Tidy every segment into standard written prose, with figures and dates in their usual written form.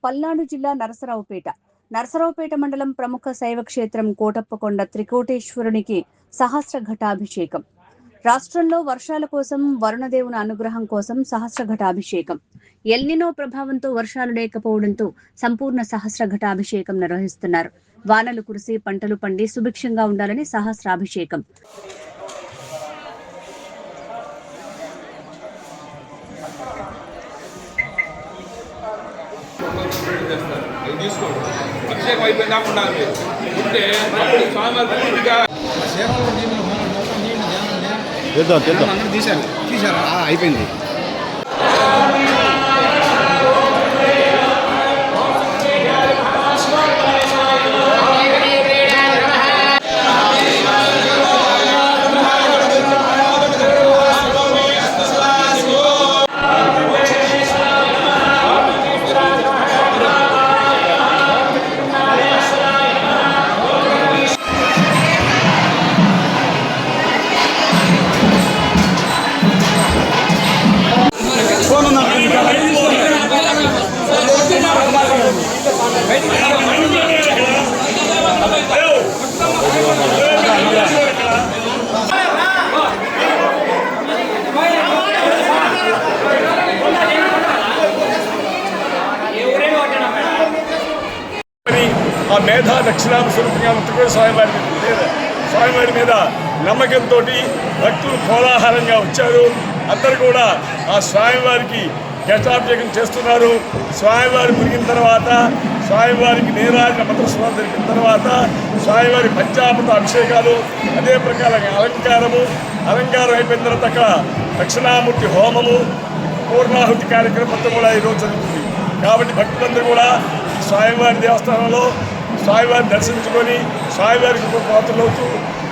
పల్నాడు జిల్లా నరసరావుపేట మండలం ప్రముఖ శైవ క్షేత్రం కోటప్పకొండ త్రికోటేశ్వరునికి సహస్ర ఘటాభిషేకం. రాష్ట్రంలో వర్షాల కోసం వరుణదేవుని అనుగ్రహం కోసం సహస్ర ఘటాభిషేకం. ఎల్నినో ప్రభావంతో వర్షాలు లేకపోవడంతో సంపూర్ణ సహస్ర ఘటాభిషేకం నిర్వహిస్తున్నారు. వానలు కురిసి పంటలు పండి సుభిక్షంగా ఉండాలని సహస్రాభిషేకం. అభిషేకం అయిపోయిందా ఉండాలి ఉంటే స్వామివారి పూర్తిగా తీసారా అయిపోయింది. ఆ మేధా దక్షిణాభి స్వరూపంగా ముత్తుకోటి స్వామివారి మీద నమ్మకంతో భక్తులు కోలాహలంగా వచ్చారు. అందరూ కూడా ఆ స్వామివారికి ఘటాభిషేకం చేస్తున్నారు. స్వామివారి మురిగిన తర్వాత స్వామివారికి నీరాజన మంత్రస్నానం జరిపిన తర్వాత స్వామివారి పంచామృత అభిషేకాలు, అదే ప్రకారంగా అలంకారం అయిపోయిన తర్వాత అక్కడ దక్షిణామూర్తి హోమము, పూర్ణాహుతి కార్యక్రమం అంతా కూడా ఈరోజు జరుగుతుంది. కాబట్టి భక్తులందరూ కూడా స్వామివారి దేవస్థానంలో స్వామివారిని దర్శించుకొని స్వామివారికి పాత్రలవుతూ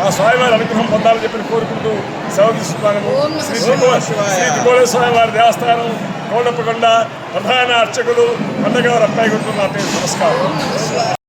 ఆ స్వామివారి అనుగ్రహం పొందాలని చెప్పి కోరుకుంటూ సెలవు తీసుకున్నాను. శ్రీ త్రికోటేశ్వర స్వామివారి దేవస్థానం కోటప్పకొండ ప్రధాన అర్చకులు కొండగవర అప్పాయి గుంటూ నా పేరు. నమస్కారం.